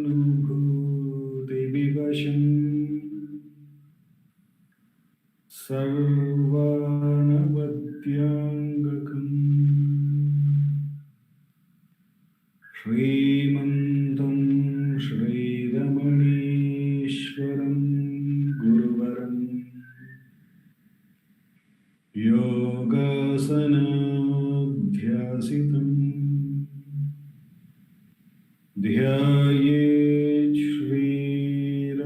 सर्वानुभूतिविवशम् सर्वानवद्याङ्गकम् श्रीमन्तं श्रीरमणीश्वरं गुरुवरं योगासनाध्यासितं ध्यायेत् श्रीरमणीश्वरम्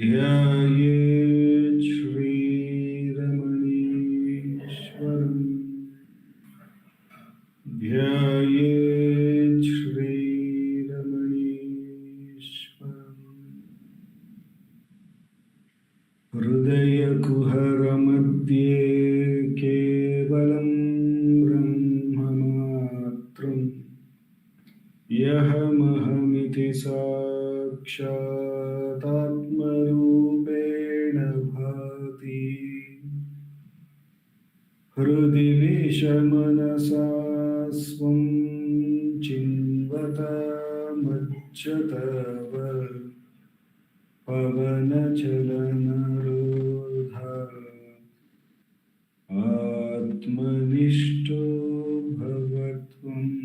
ध्यायेत् श्रीरमणीश्वरम् ध्यायेत् श्रीरमणीश्वरम् हृदयकुहरमध्ये केवलं ब्रह्ममात्रं यहमहमिति साक्षादात्मरूपेण भाति हृदि विषमनसा स्वं चिन्वतामच्युतव पवनचलनरोधा आत्मनिष्ठो भवत्वम्।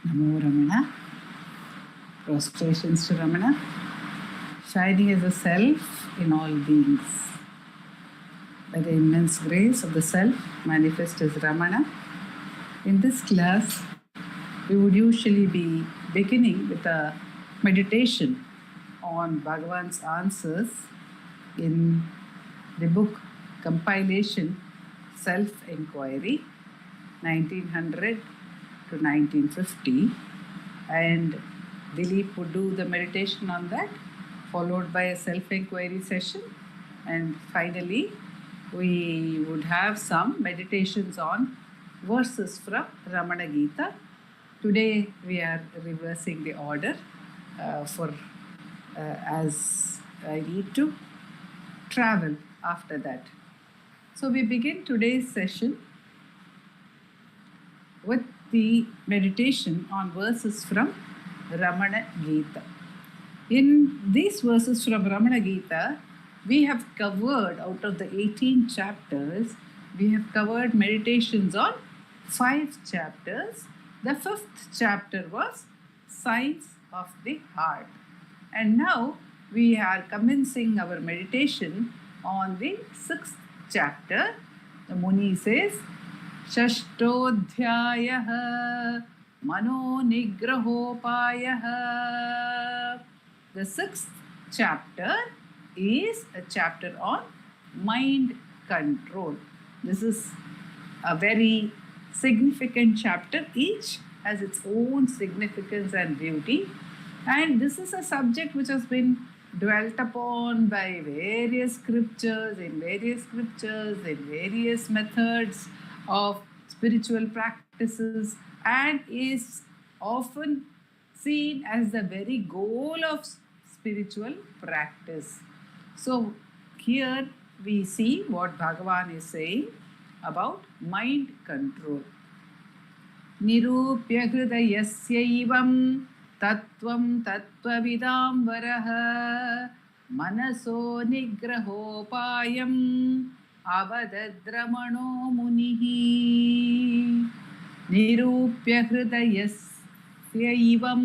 Namo Ramana. Prostrations to Ramana. Shining as a self in all beings. By the immense grace of the self manifest as Ramana. In this class, we would usually be beginning with a meditation on Bhagavan's answers in the book Compilation Self-Enquiry, 1900 to 1950, and Dileep would do the meditation on that, followed by a self-enquiry session, and finally we would have some meditations on verses from Ramana Gita. Today we are reversing the order as I need to travel after that. So we begin today's session with the meditation on verses from Ramana Gita. In these verses from Ramana Gita, we have covered, out of the 18 chapters, we have covered meditations on 5 chapters. The 5th chapter was Science of the Heart. And now we are commencing our meditation on the 6th chapter. The Muni says, Shashtodhyayah Mano Nigrahopayah. The 6th chapter is a chapter on mind control. This is a very significant chapter. Each has its own significance and beauty. And this is a subject which has been dwelt upon by various scriptures, in various methods of spiritual practices, and is often seen as the very goal of spiritual practice. So here we see what Bhagavan is saying about mind control. Nirupya hridayasyavam tattvam tattvavidam varaha manaso nigrahopayam avadadramano munihi. Nirupya hridayasyavam,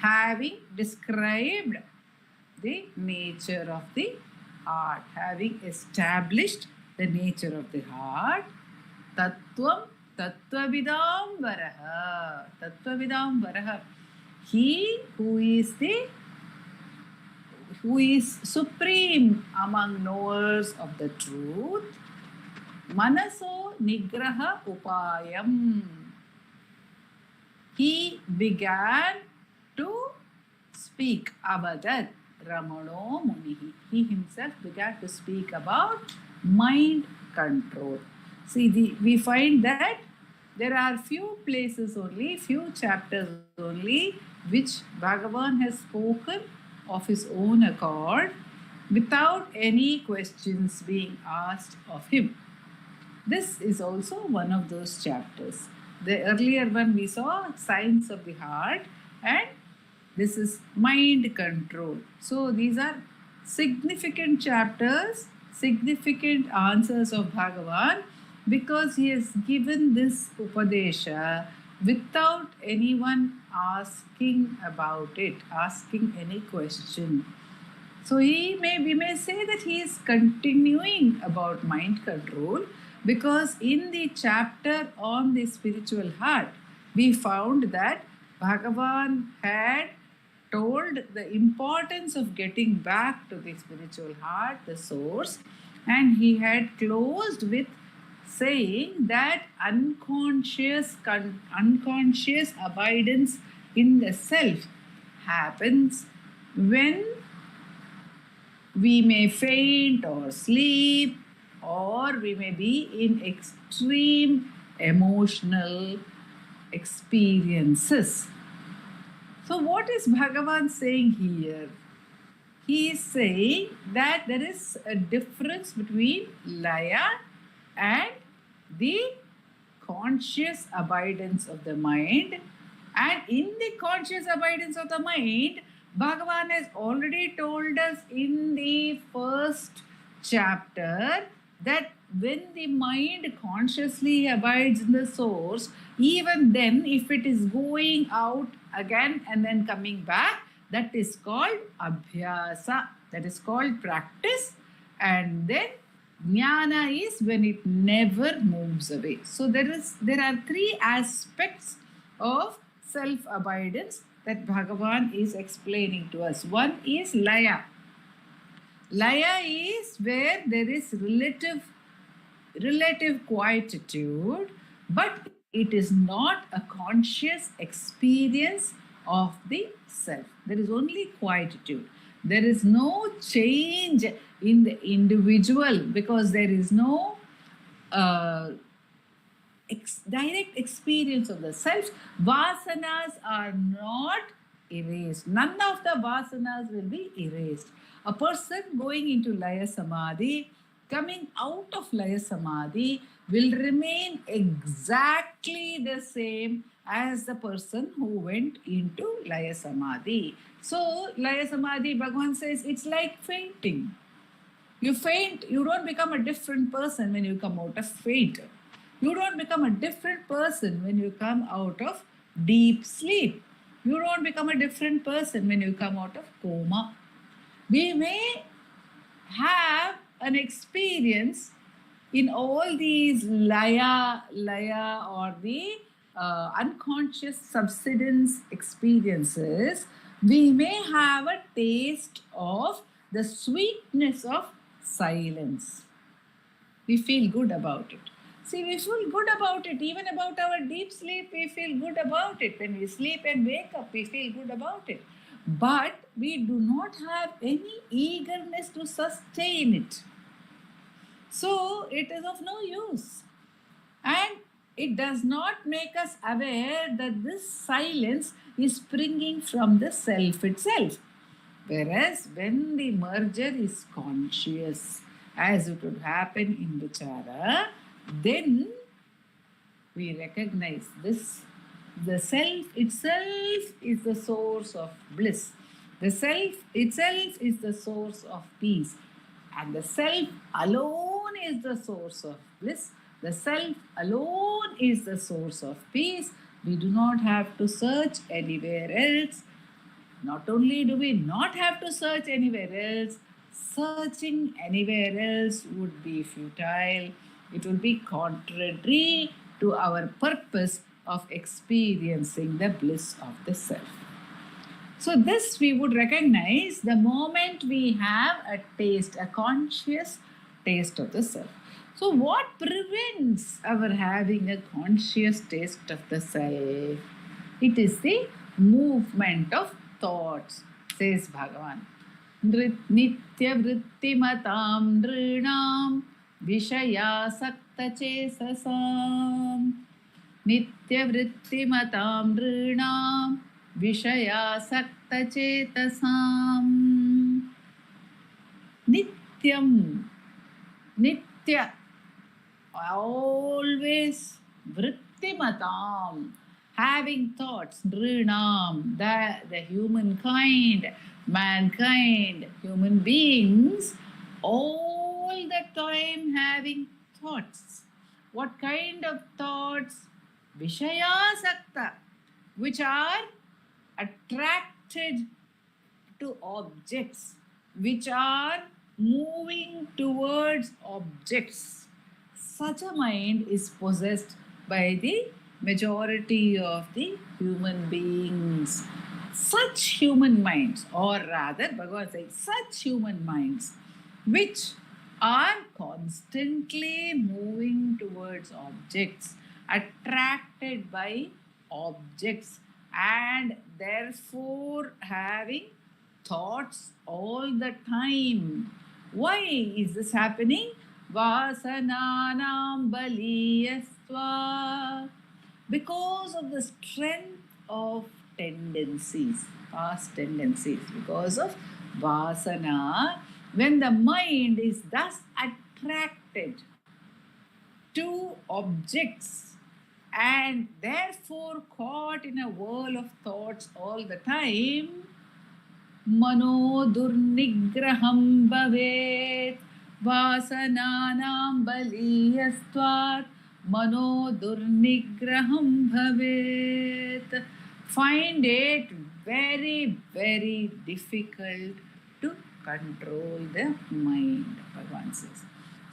having described the nature of the heart, having established the nature of the heart, tattvam tattvavidam varaha, he who is supreme among knowers of the truth, manaso nigraha upayam, he began to speak avadat Ramano Munihi. He himself began to speak about mind control. See, we find that there are few places only, few chapters only, which Bhagavan has spoken of his own accord without any questions being asked of him. This is also one of those chapters. The earlier one we saw signs of the heart, and this is mind control. So these are significant chapters, significant answers of Bhagavan, because he has given this Upadesha without anyone asking about it, asking any question. So we may say that he is continuing about mind control, because in the chapter on the spiritual heart, we found that Bhagavan had told the importance of getting back to the spiritual heart, the source, and he had closed with saying that unconscious abidance in the self happens when we may faint or sleep, or we may be in extreme emotional experiences. So, what is Bhagavan saying here? He is saying that there is a difference between laya and the conscious abidance of the mind. And in the conscious abidance of the mind, Bhagavan has already told us in the first chapter that when the mind consciously abides in the source, even then, if it is going out again and then coming back, that is called abhyasa, that is called practice. And then jnana is when it never moves away. So there are three aspects of self-abidance that Bhagavan is explaining to us. One is laya. Laya is where there is relative quietude, but it is not a conscious experience of the self. There is only quietude. There is no change in the individual, because there is no direct experience of the self. Vasanas are not erased. None of the vasanas will be erased. A person going into Laya Samadhi, coming out of Laya Samadhi, will remain exactly the same as the person who went into Laya Samadhi. So, Laya Samadhi, Bhagavan says, it's like fainting. You faint, you don't become a different person when you come out of faint. You don't become a different person when you come out of deep sleep. You don't become a different person when you come out of coma. We may have an experience in all these laya or the unconscious subsidence experiences. We may have a taste of the sweetness of silence. We feel good about it. See, we feel good about it. Even about our deep sleep, we feel good about it. When we sleep and wake up, we feel good about it. But we do not have any eagerness to sustain it. So it is of no use. And it does not make us aware that this silence is springing from the self itself. Whereas when the merger is conscious, as it would happen in Vichara, then we recognize this. The self itself is the source of bliss. The self itself is the source of peace. And the self alone is the source of bliss. The self alone is the source of peace. We do not have to search anywhere else. Not only do we not have to search anywhere else, searching anywhere else would be futile. It will be contrary to our purpose of experiencing the bliss of the self. So this we would recognize the moment we have a taste, a conscious taste of the self. So what prevents our having a conscious taste of the self? It is the movement of thoughts, says Bhagavan. Nitya vrittimatam nrinam vishaya sakta chesasam. Nityavrittimatam nrunam Vishayasaktachetasam. Nityam, Nitya, always vrittimatam, having thoughts, nrunam, the humankind, mankind, human beings, all the time having thoughts. What kind of thoughts? Vishayasakta, which are attracted to objects, which are moving towards objects. Such a mind is possessed by the majority of the human beings. Such human minds, or rather, Bhagavan says, such human minds, which are constantly moving towards objects, attracted by objects, and therefore having thoughts all the time. Why is this happening? Vasananam baliyastva. Because of the strength of tendencies, past tendencies, because of vasana, when the mind is thus attracted to objects and therefore caught in a whirl of thoughts all the time, mano durnigraham bhavet vasananam baliyastvat mano durnigraham bhavet. Find it very, very difficult to control the mind, Bhagavan says.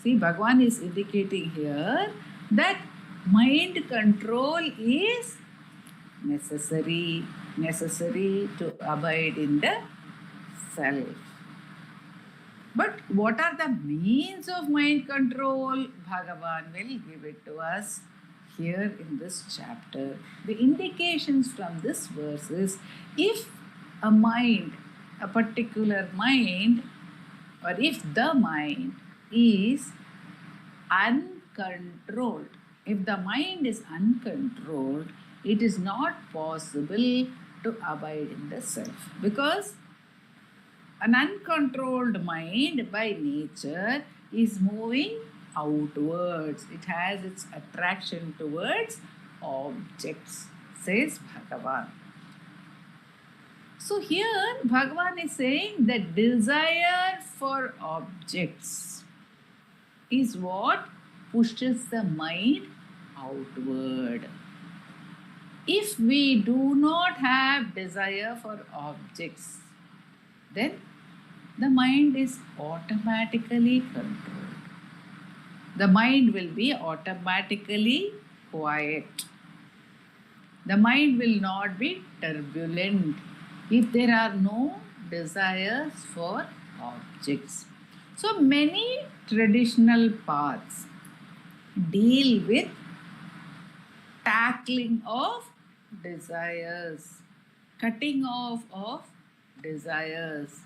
See, Bhagavan is indicating here that mind control is necessary to abide in the self. But what are the means of mind control? Bhagavan will give it to us here in this chapter. The indications from this verse is, if a mind, a particular mind, or if the mind is uncontrolled, if the mind is uncontrolled, it is not possible to abide in the self, because an uncontrolled mind by nature is moving outwards. It has its attraction towards objects, says Bhagavan. So here Bhagavan is saying that desire for objects is what pushes the mind outward. If we do not have desire for objects, then the mind is automatically controlled. The mind will be automatically quiet. The mind will not be turbulent if there are no desires for objects. So many traditional paths deal with tackling of desires, cutting off of desires.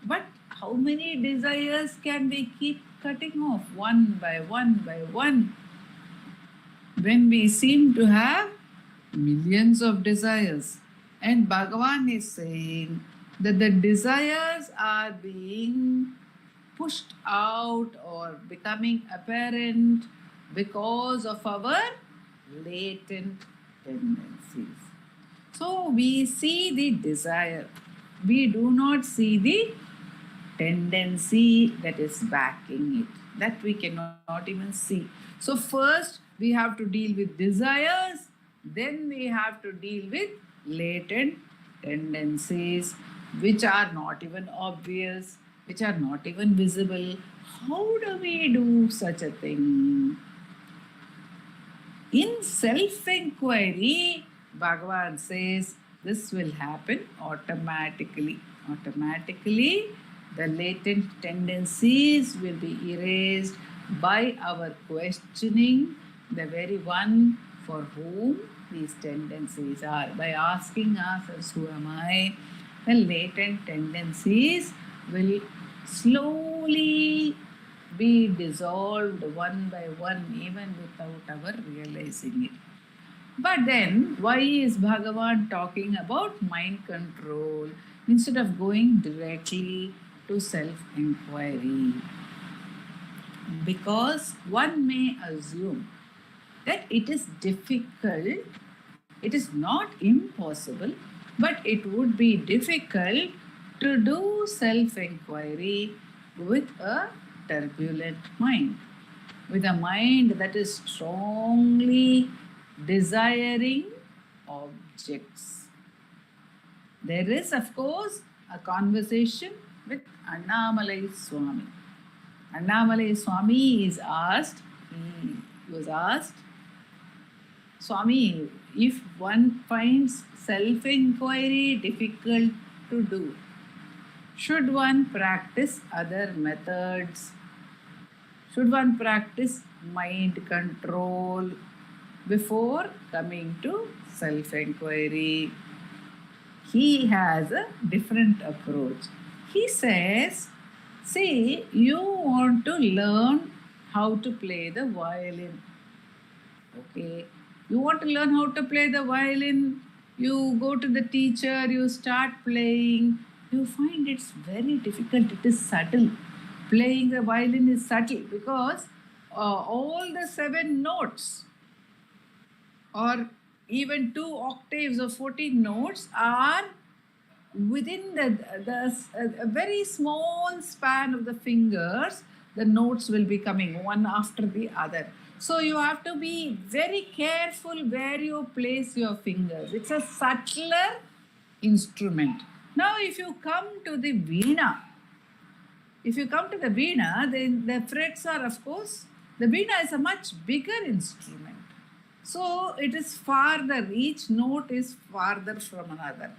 But how many desires can they keep cutting off one by one by one, when we seem to have millions of desires? And Bhagavan is saying that the desires are being pushed out or becoming apparent because of our latent tendencies. So we see the desire, we do not see the tendency that is backing it, that we cannot even see. So first we have to deal with desires, then we have to deal with latent tendencies, which are not even obvious, which are not even visible. How do we do such a thing? In self-inquiry, Bhagavan says this will happen automatically. Automatically, the latent tendencies will be erased by our questioning the very one for whom these tendencies are. By asking ourselves, who am I? The latent tendencies will slowly be dissolved one by one, even without our realizing it. But then, why is Bhagavan talking about mind control instead of going directly to self inquiry? Because one may assume that it is difficult, it is not impossible, but it would be difficult to do self inquiry with a turbulent mind, with a mind that is strongly desiring objects. There is, of course, a conversation with Annamalai Swami. Annamalai Swami is asked, he was asked, Swami, if one finds self inquiry difficult to do, should one practice other methods? Should one practice mind control before coming to self inquiry? He has a different approach. He says, see, you want to learn how to play the violin. Okay, you want to learn how to play the violin, you go to the teacher, you start playing, you find it's very difficult, it is subtle. Playing the violin is subtle because all the 7 notes or even 2 octaves or 14 notes are within a very small span of the fingers. The notes will be coming one after the other. So you have to be very careful where you place your fingers. It's a subtler instrument. Now if you come to the veena, then the frets are, of course, the veena is a much bigger instrument. So it is farther, each note is farther from another.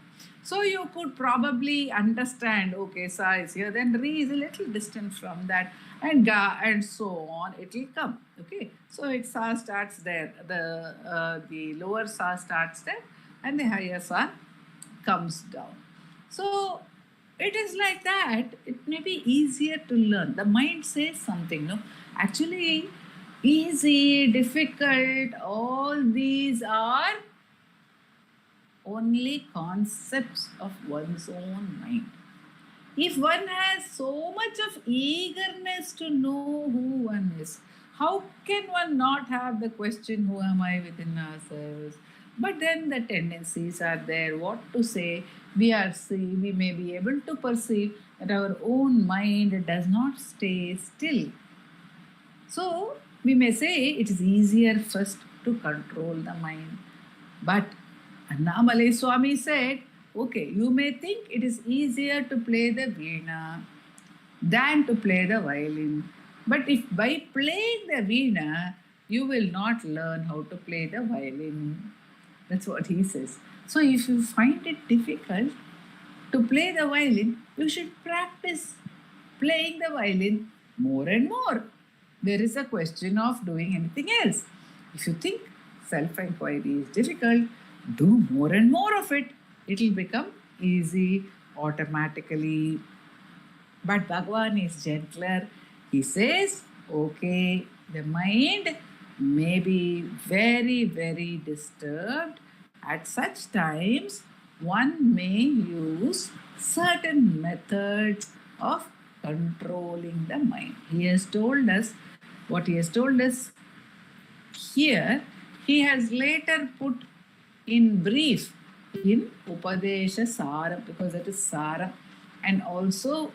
So you could probably understand, okay, sa is here, then re is a little distant from that, and ga, and so on, it will come. Okay, so it sa starts there, the lower sa starts there, and the higher sa comes down. So it is like that. It may be easier to learn. The mind says something, no? Actually, easy, difficult, all these are only concepts of one's own mind. If one has so much of eagerness to know who one is, how can one not have the question, who am I, within ourselves? But then the tendencies are there, what to say, we may be able to perceive that our own mind does not stay still. So we may say it is easier first to control the mind. But Annamalai Swami said, okay, you may think it is easier to play the veena than to play the violin. But if by playing the veena, you will not learn how to play the violin. That's what he says. So if you find it difficult to play the violin, you should practice playing the violin more and more. There is a question of doing anything else. If you think self-inquiry is difficult, do more and more of it. It will become easy automatically. But Bhagavan is gentler. He says, okay, the mind may be very, very disturbed. At such times, one may use certain methods of controlling the mind. He has told us what he has told us here. He has later put in brief in Upadesha Sara, because that is Sara, and also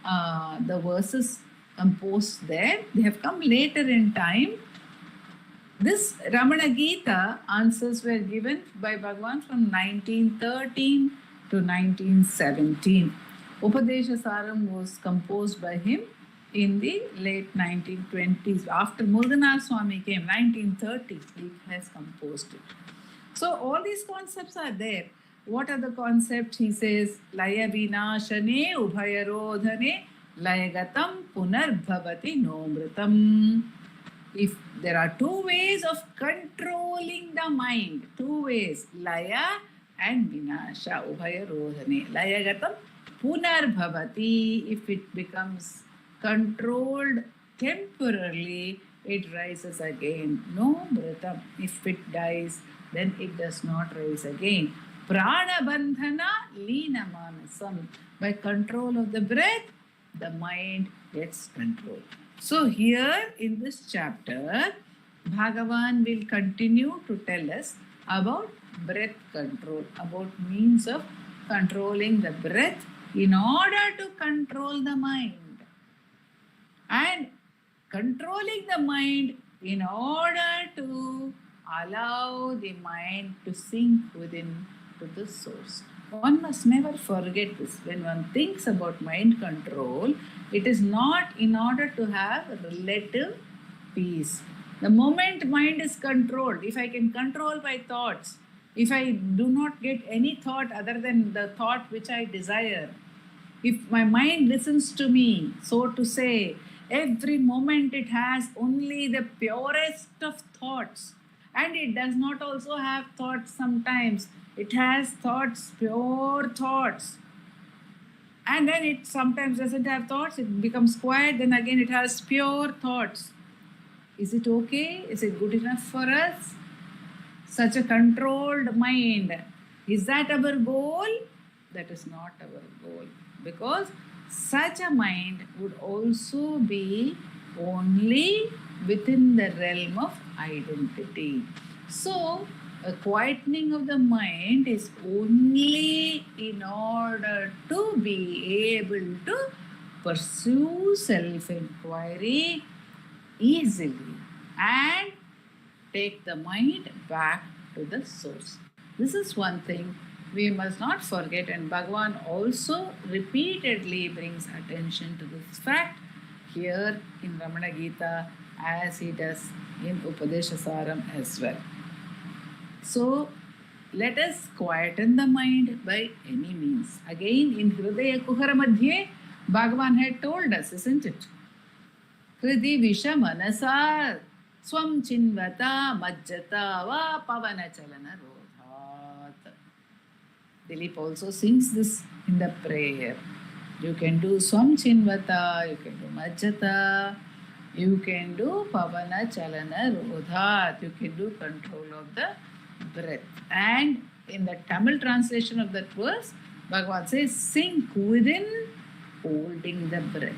the verses composed there, they have come later in time. This Ramana Gita answers were given by Bhagavan from 1913 to 1917. Upadesha Saram was composed by him in the late 1920s. After Muruganar Swami came, 1930, he has composed it. So all these concepts are there. What are the concepts? He says, Laya Vinashane Ubhayarodhane Layagatam Punarbhavati Nomritam. If there are 2 ways of controlling the mind, 2 ways, Laya and Vinasha, Ubhayarodhane. Layagatam Punarbhavati, if it becomes controlled temporarily, it rises again. No Mritam, if it dies. then it does not rise again. Prana bandhana leena manasam. By control of the breath, the mind gets control. So here in this chapter, Bhagavan will continue to tell us about breath control, about means of controlling the breath in order to control the mind. And controlling the mind in order to allow the mind to sink within to the source. One must never forget this. When one thinks about mind control, it is not in order to have relative peace. The moment mind is controlled, if I can control my thoughts, if I do not get any thought other than the thought which I desire, if my mind listens to me, so to say, every moment it has only the purest of thoughts, and it does not also have thoughts sometimes. It has thoughts, pure thoughts. And then it sometimes doesn't have thoughts, it becomes quiet, then again it has pure thoughts. Is it okay? Is it good enough for us? Such a controlled mind. Is that our goal? That is not our goal. Because such a mind would also be only within the realm of identity. So, a quietening of the mind is only in order to be able to pursue self-inquiry easily and take the mind back to the source. This is one thing we must not forget, and Bhagavan also repeatedly brings attention to this fact here in Ramana Gita as he does in Upadeshasaram as well. So let us quieten the mind by any means. Again in Hridaya Kuhara Madhye, Bhagavan had told us, isn't it? Hridi Visha Manasa Swam Chinvata Majjata Va Pavana Chalana Rodhat. Dileep also sings this in the prayer. You can do Swam Chinvata, you can do Majjata, you can do Pavana Chalana Rodhat, you can do control of the breath. And in the Tamil translation of that verse, Bhagavan says, sink within holding the breath.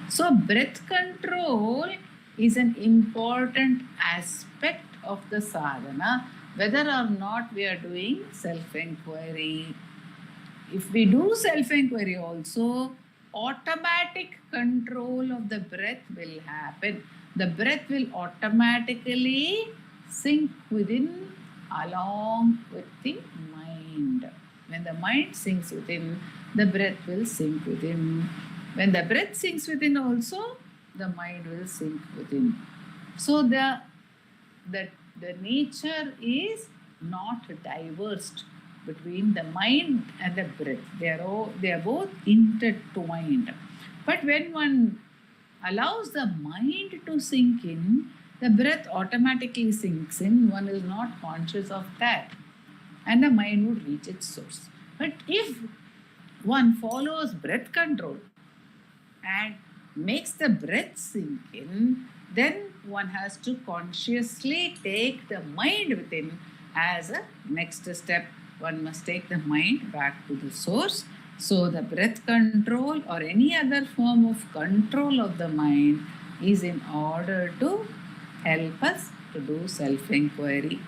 So breath control is an important aspect of the sadhana, whether or not we are doing self-inquiry. If we do self-inquiry also, automatic control of the breath will happen. The breath will automatically sink within along with the mind. When the mind sinks within, the breath will sink within. When the breath sinks within also, the mind will sink within. So the nature is not diversed between the mind and the breath. They are both intertwined. But when one allows the mind to sink in, the breath automatically sinks in. One is not conscious of that, and the mind would reach its source. But if one follows breath control and makes the breath sink in, then one has to consciously take the mind within as a next step. One must take the mind back to the source. So the breath control or any other form of control of the mind is in order to help us to do self-inquiry.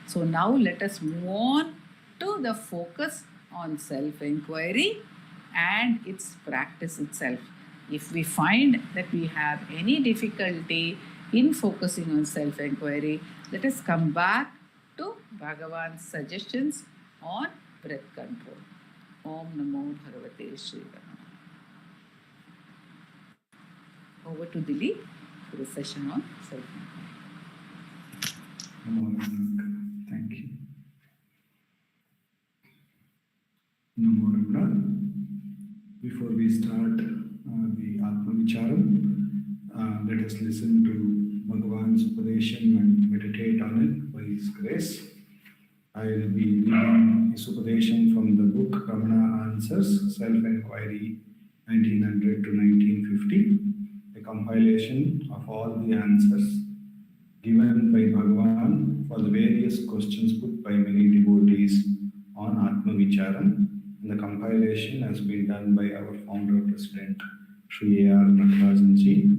So now let us move on to the focus on self-inquiry and its practice itself. If we find that we have any difficulty in focusing on self-inquiry, let us come back to Bhagavan's suggestions on breath control. Om Namo Bhagavate Shri Ramana. Over to Dileep for the session on self-inquiry. Namo Ramana. Thank you. Namo Ramana. Before we start the Atma Vicharam, let us listen to Bhagavan's Upadesham and meditate on it by His grace. I will be reading his Upadesham from the book Ramana Answers, Self-Inquiry, 1900 to 1950, a compilation of all the answers given by Bhagavan for the various questions put by many devotees on Atma Vicharam. And the compilation has been done by our founder president, Sri A.R. Natarajan ji.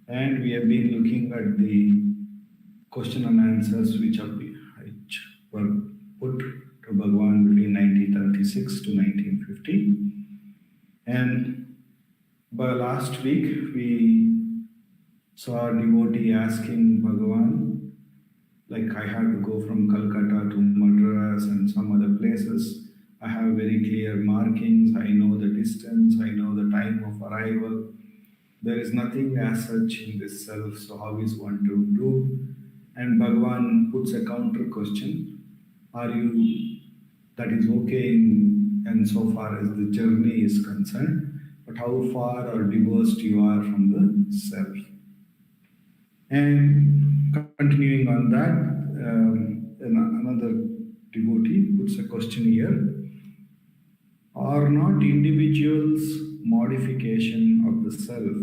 And we have been looking at the question and answers which were put to Bhagavan between 1936 to 1950. And by last week, we saw a devotee asking Bhagavan, like I had to go from Calcutta to Madras and some other places. I have very clear markings. I know the distance. I know the time of arrival. There is nothing as such in this self. So how is one to do? And Bhagavan puts a counter question. Are you, that is okay and so far as the journey is concerned, but how far or divorced you are from the self? And continuing on that, another devotee puts a question here. Are not individuals modification of the self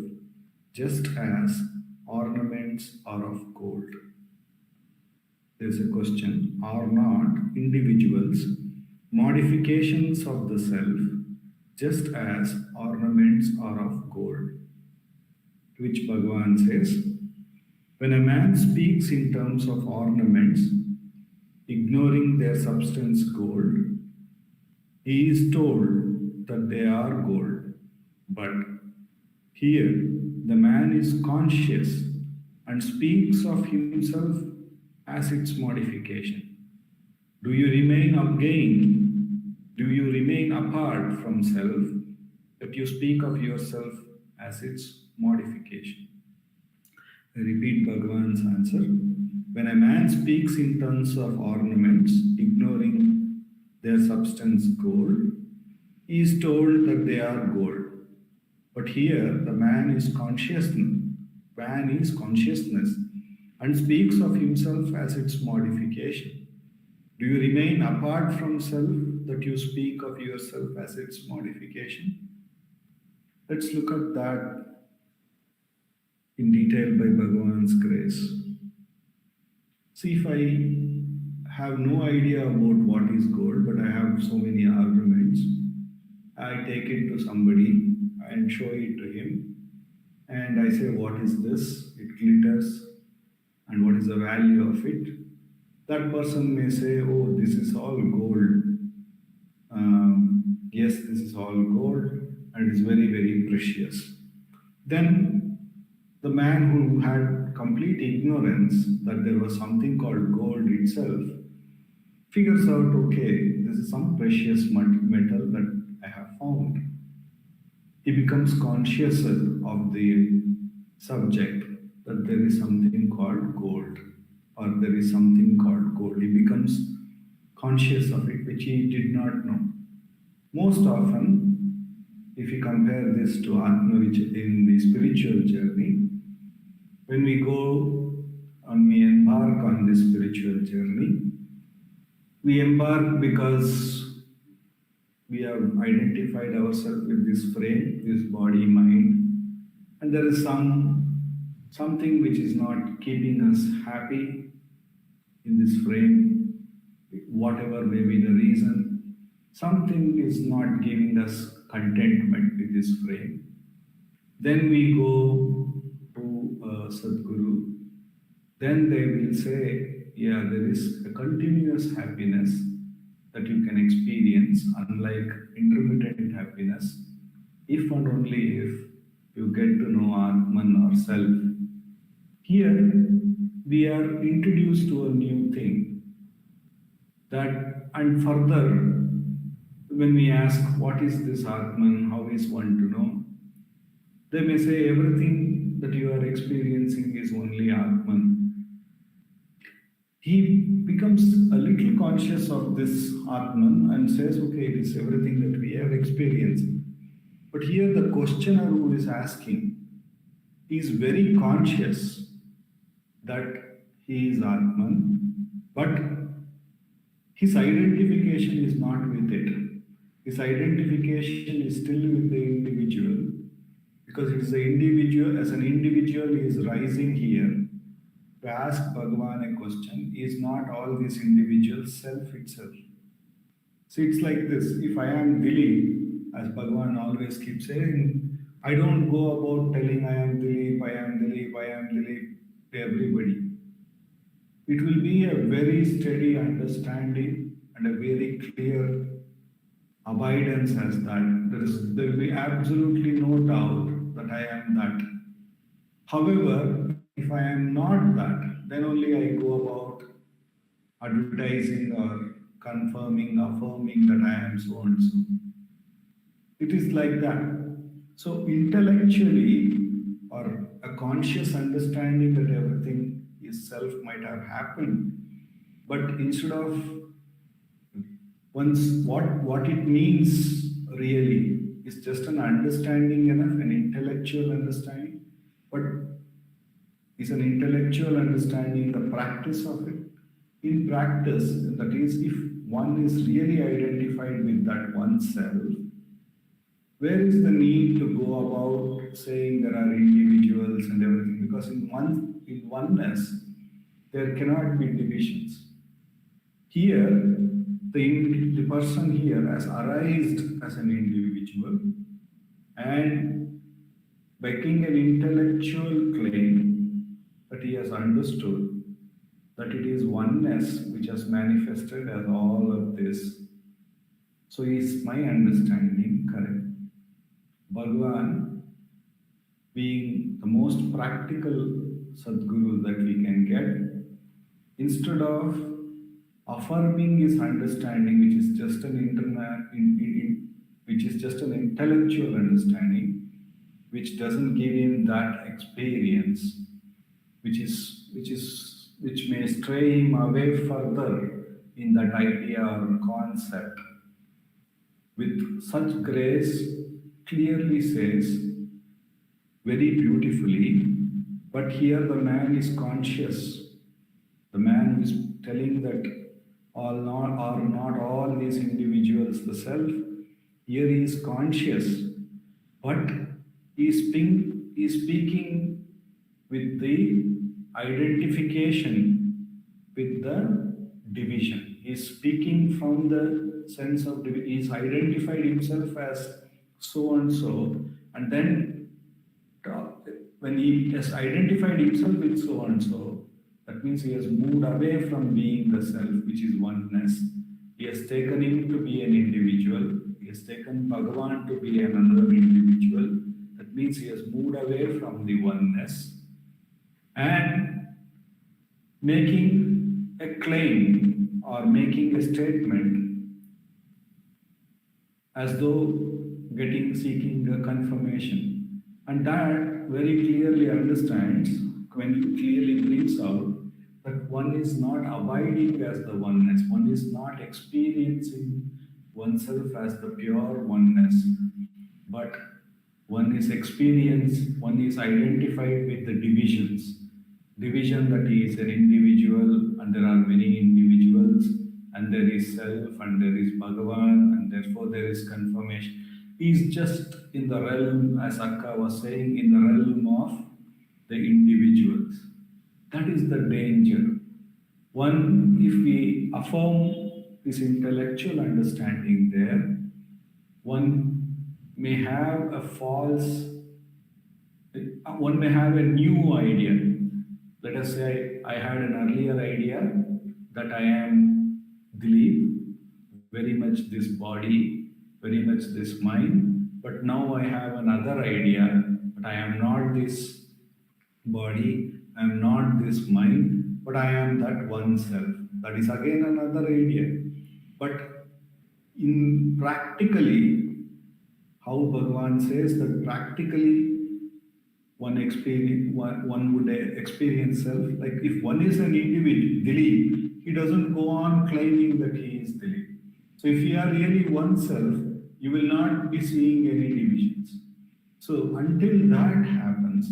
just as ornaments are of gold? There's a question. Are not individuals modifications of the self just as ornaments are of gold? To which Bhagavan says, when a man speaks in terms of ornaments, ignoring their substance gold, he is told that they are gold. But here, the man is conscious and speaks of himself as its modification. Do you remain apart from self, that you speak of yourself as its modification? I repeat Bhagavan's answer. When a man speaks in terms of ornaments, ignoring their substance gold, he is told that they are gold. But here the man is consciousness and speaks of himself as its modification. Do you remain apart from self, that you speak of yourself as its modification? Let's look at that in detail by Bhagavan's grace. See, if I have no idea about what is gold, but I have so many arguments, I take it to somebody and show it to him, and I say, what is this? It glitters, and what is the value of it? That person may say, oh, this is all gold. Yes, this is all gold, and it is very, very precious. Then the man who had complete ignorance that there was something called gold itself figures out, okay, this is some precious metal that I have found. He becomes conscious of the subject, that there is something called gold, or there is something called gold. He becomes conscious of it, which he did not know. Most often, if you compare this to Atma in the spiritual journey, when we go and we embark on this spiritual journey, we embark because we have identified ourselves with this frame, this body, mind, and there is something which is not keeping us happy in this frame, whatever may be the reason. Something is not giving us contentment with this frame. Then we go to Sadguru. Then they will say, yeah, there is a continuous happiness that you can experience, unlike intermittent happiness, if and only if you get to know Atman or self. Here, we are introduced to a new thing. And further, when we ask, what is this Atman, how is one to know? They may say, everything that you are experiencing is only Atman. He becomes a little conscious of this Atman and says, okay, it is everything that we are experiencing. But here the questioner who is asking is very conscious that he is Atman, but his identification is not with it. His identification is still with the individual, because it is the individual, as an individual he is rising here, to ask Bhagavan a question, is not all this individual self itself. So it's like this, if I am Dileep, as Bhagavan always keeps saying, I don't go about telling I am Dileep, I am Dileep, I am Dileep to everybody. It will be a very steady understanding and a very clear abidance as that. There will be absolutely no doubt that I am that. However, if I am not that, then only I go about advertising or confirming, affirming that I am so and so. It is like that. So intellectually, or a conscious understanding that everything is self might have happened, but instead of once what it means really is just an understanding enough, an intellectual understanding, but is an intellectual understanding the practice of it. In practice, that is, if one is really identified with that oneself, where is the need to go about saying there are individuals and everything? Because in oneness, there cannot be divisions. Here, the person here has arisen as an individual, and making an intellectual claim that he has understood that it is oneness which has manifested as all of this. So is my understanding correct? Bhagavan, being the most practical Sadguru that we can get, instead of affirming his understanding, which is just an intellectual understanding, which doesn't give him that experience, which may stray him away further in that idea or concept. With such grace, clearly says very beautifully, but here the man is conscious. The man who is telling that are not all these individuals the self. Here he is conscious, but he is speaking with the identification with the division. He is speaking from the sense of division. He is identified himself as so and so, and then when he has identified himself with so and so, that means he has moved away from being the self, which is oneness. He has taken him to be an individual. He has taken Bhagavan to be another individual. That means he has moved away from the oneness and making a claim or making a statement as though seeking a confirmation. And that very clearly understands, when he clearly brings out that one is not abiding as the oneness, one is not experiencing oneself as the pure oneness, but one is identified with the divisions. Division that he is an individual and there are many individuals, and there is self and there is Bhagavan, and therefore there is confirmation. He is just in the realm, as Akka was saying, in the realm of the individuals. That is the danger. One, if we affirm this intellectual understanding there, one may have a new idea. Let us say I had an earlier idea that I am Dileep, very much this body, very much this mind, but now I have another idea that I am not this body, I am not this mind, but I am that one self. That is again another idea. But in practically, how Bhagavan says that practically one would experience self. Like if one is an individual, Dileep, he doesn't go on claiming that he is Dileep. So if you are really oneself, you will not be seeing any divisions. So until that happens,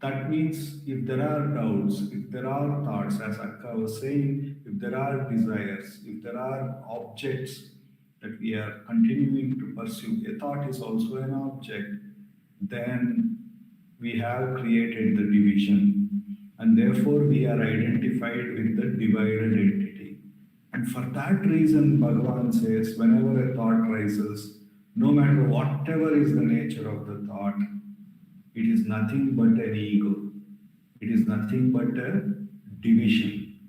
that means if there are doubts, if there are thoughts, as Akka was saying, if there are desires, if there are objects that we are continuing to pursue, a thought is also an object, then we have created the division. and therefore we are identified with the divided entity. And for that reason, Bhagavan says, whenever a thought rises, no matter whatever is the nature of the thought, it is nothing but an ego. It is nothing but a division,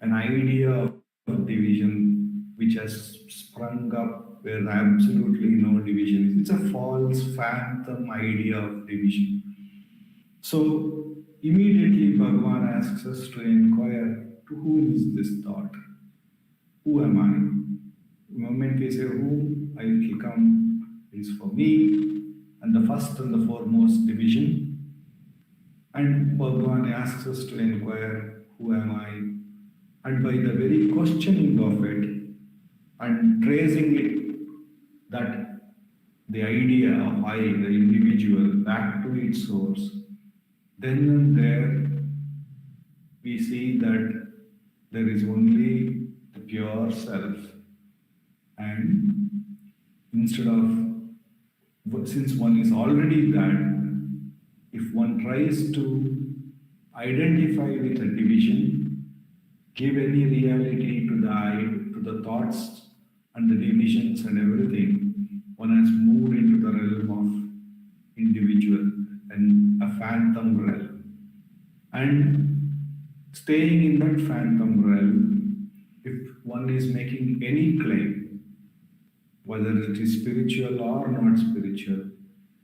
an idea of division which has sprung up where absolutely no division is. It's a false phantom idea of division. So immediately Bhagavan asks us to inquire, to whom is this thought? Who am I? The moment we say whom, I will come, it is for me, and the first and the foremost division. And Bhagavan asks us to inquire, who am I? And by the very questioning of it and tracing it, that the idea of I, the individual, back to its source, then and there we see that there is only the pure self. And instead of, since one is already that, if one tries to identify with a division, give any reality to the I, to the thoughts and the divisions and everything, one has moved into the realm of individual and a phantom realm. And staying in that phantom realm, if one is making any claim, whether it is spiritual or not spiritual,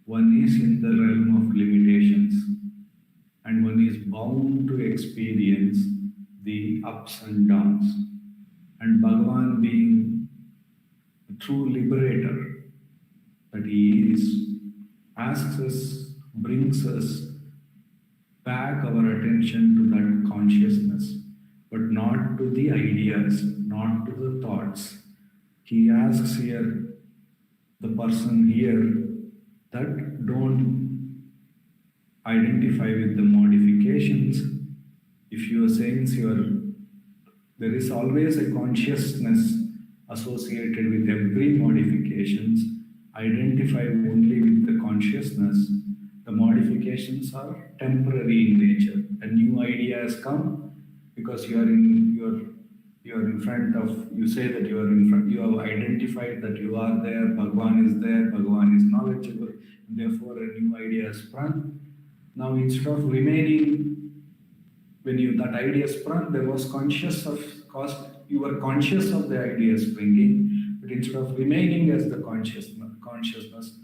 one is in the realm of limitations and one is bound to experience the ups and downs. And Bhagavan, being the true liberator that he is, asks us, brings us back our attention to that consciousness, but not to the ideas, not to the thoughts. He asks here, the person here, that don't identify with the modifications. If you are saying there is always a consciousness associated with every modifications, identify only with the consciousness. The modifications are temporary in nature. A new idea has come because you are in front of, you say that you are in front, you have identified that you are there, Bhagavan is there, Bhagavan is knowledgeable, and therefore a new idea has sprung. Now instead of remaining, when that idea sprung, there was you were conscious of the idea springing, but instead of remaining as the consciousness,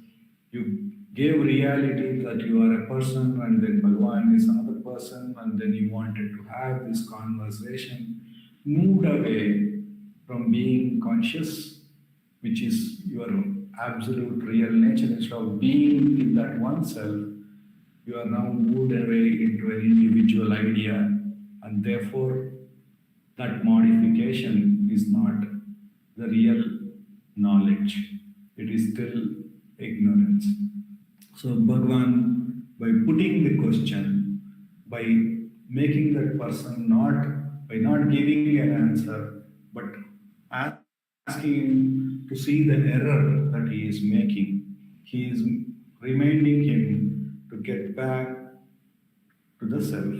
you gave reality that you are a person and then Bhagavan is another person, and then you wanted to have this conversation, moved away from being conscious, which is your absolute real nature. Instead of being in that one self, you are now moved away into an individual idea, and therefore that modification is not the real knowledge. It is still ignorance. So Bhagavan, by putting the question, by making that person by not giving an answer, but asking him to see the error that he is making, he is reminding him to get back to the self.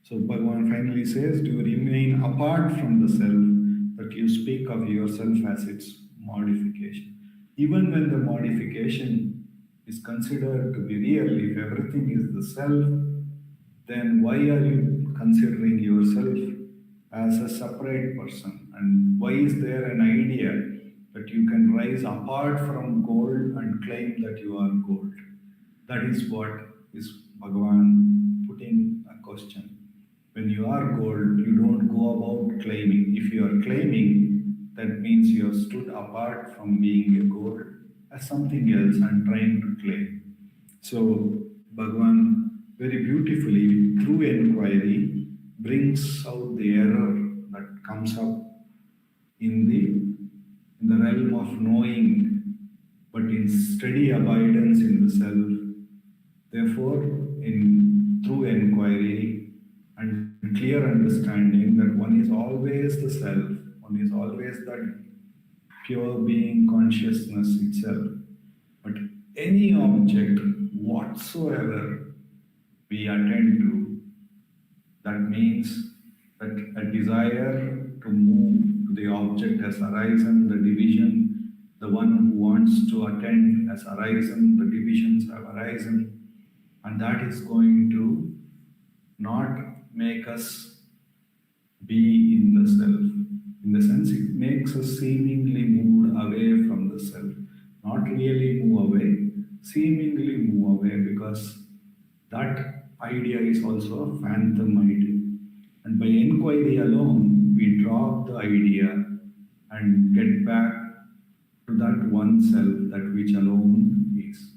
So Bhagavan finally says, do you remain apart from the self, that you speak of yourself as its modification? Even when the modification is considered to be real, if everything is the self, then why are you considering yourself as a separate person? And why is there an idea that you can rise apart from gold and claim that you are gold? That is what is Bhagavan putting a question. When you are gold, you don't go about claiming. If you are claiming, that means you have stood apart from being a gold as something else and trying to claim. So Bhagavan very beautifully, through inquiry, brings out the error that comes up in the realm of knowing, but in steady abidance in the self. Therefore, through inquiry and clear understanding that one is always the self, one is always that pure being consciousness itself. But any object whatsoever we attend to That means that a desire to move to the object has arisen, the division, the one who wants to attend has arisen, the divisions have arisen, and that is going to not make us be in the self. In the sense, it makes us seemingly move away from the self. Not really move away, seemingly move away, because that idea is also a phantom idea. And by inquiry alone, we drop the idea and get back to that one self, that which alone is.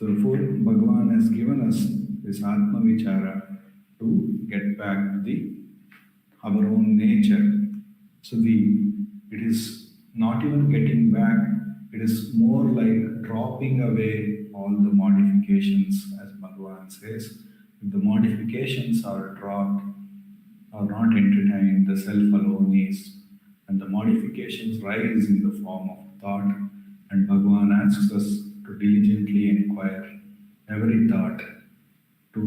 Therefore, Bhagavan has given us this Atma Vichara to get back to our own nature. So it is not even getting back, it is more like dropping away all the modifications, as Bhagavan says. If the modifications are dropped or not entertained, the self alone is, and the modifications rise in the form of thought, and Bhagavan asks us to diligently inquire every thought to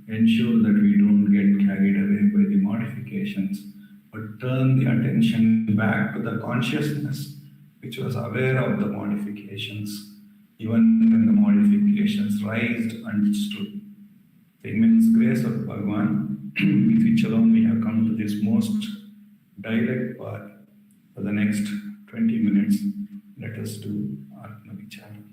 ensure that we don't get carried away by the modifications, but turn the attention back to the consciousness which was aware of the modifications, even when the modifications raised and stood. The immense grace of Bhagavan, with which alone we have come to this most direct path. For the next 20 minutes, let us do Atma Vichara.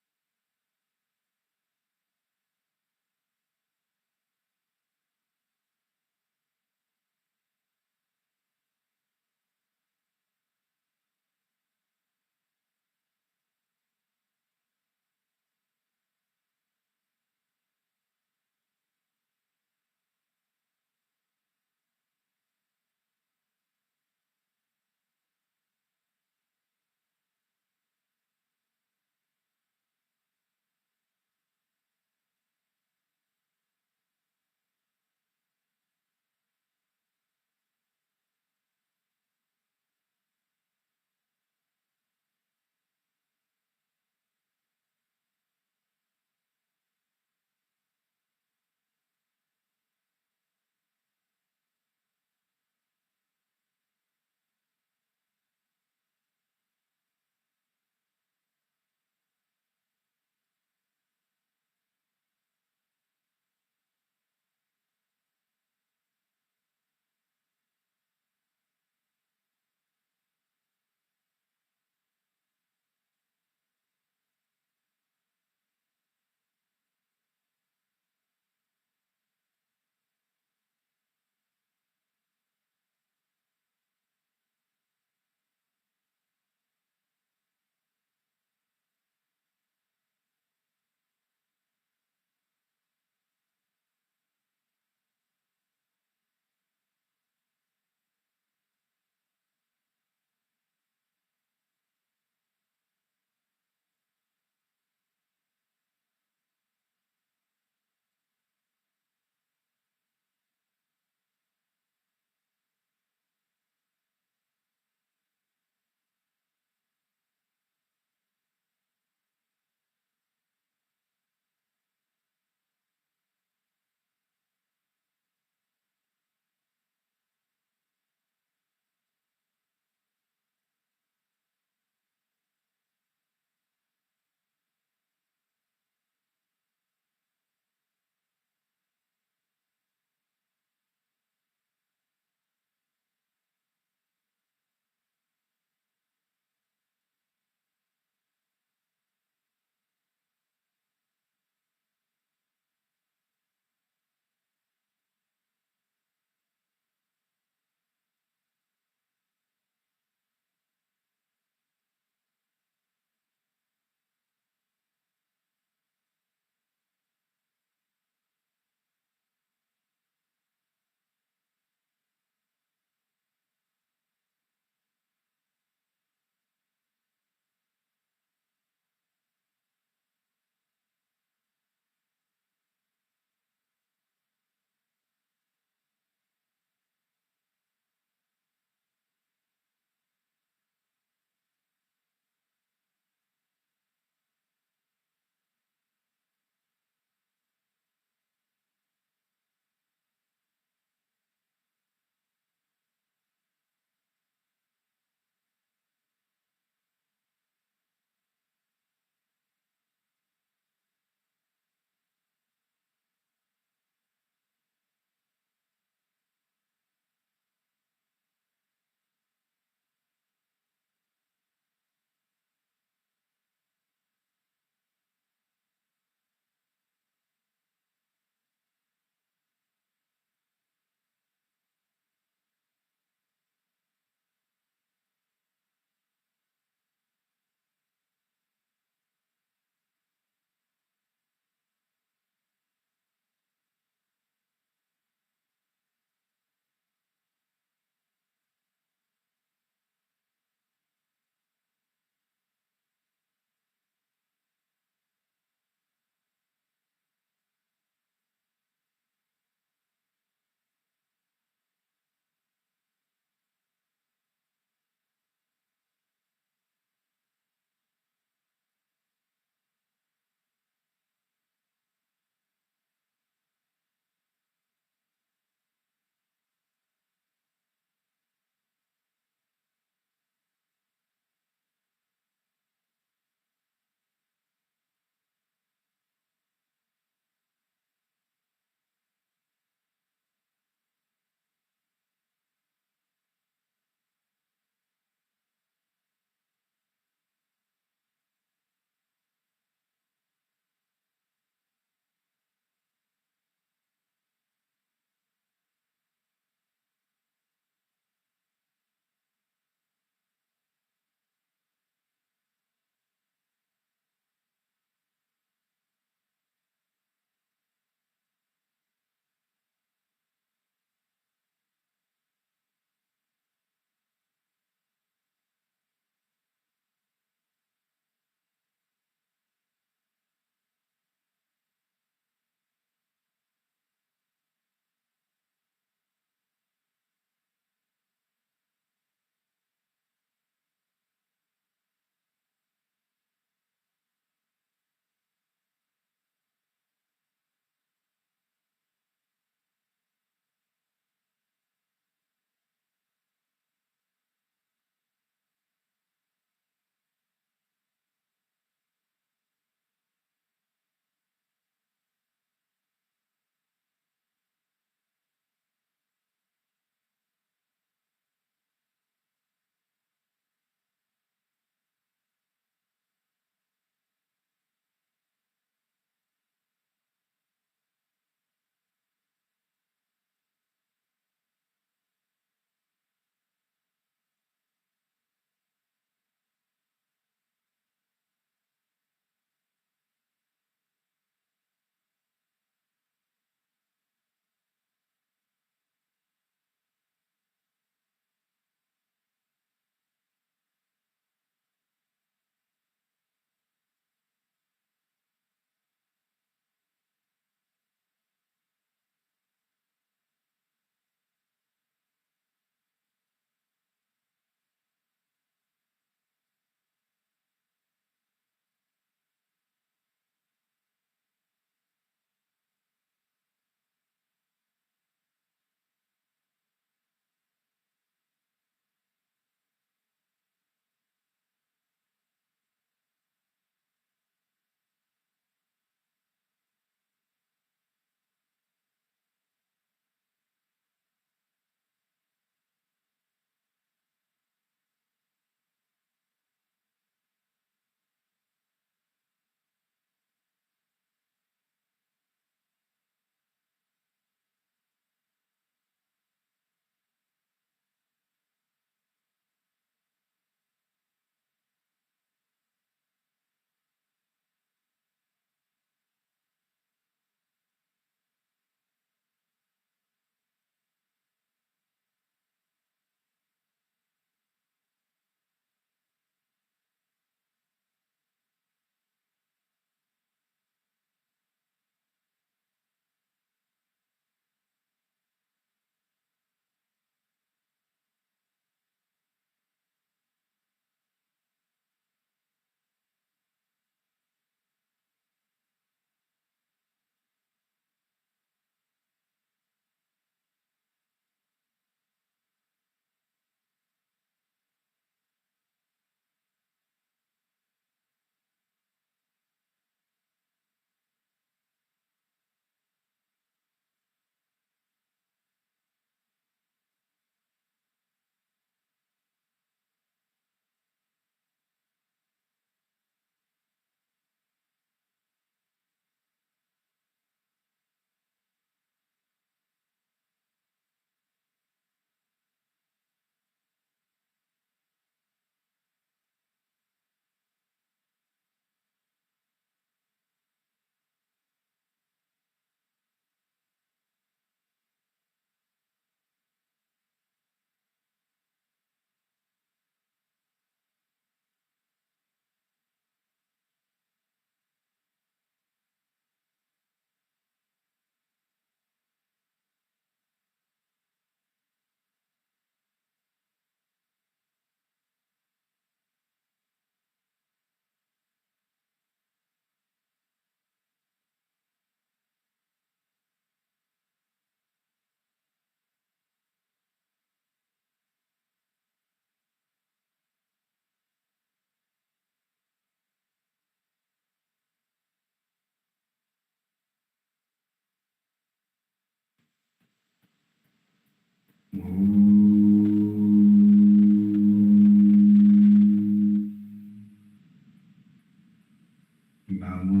Namo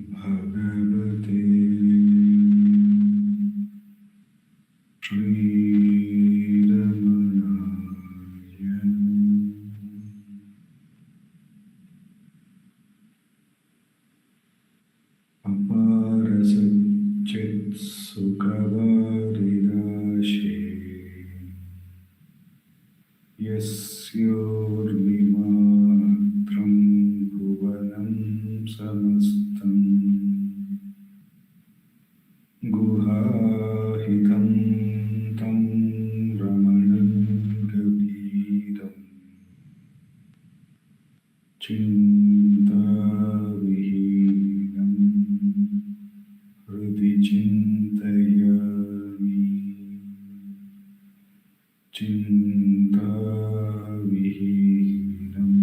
Bhagavate Sri Ramanaya. Apara Satchit Sukhavaridashi Yasyormimatram Bhuvanam Samastam Guhahitam Tam Ramanam Gaviram Chintavihinam Hrudi Chintayami Chintavihinam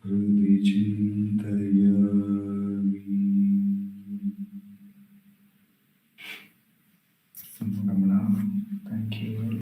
Hrudi Chintayami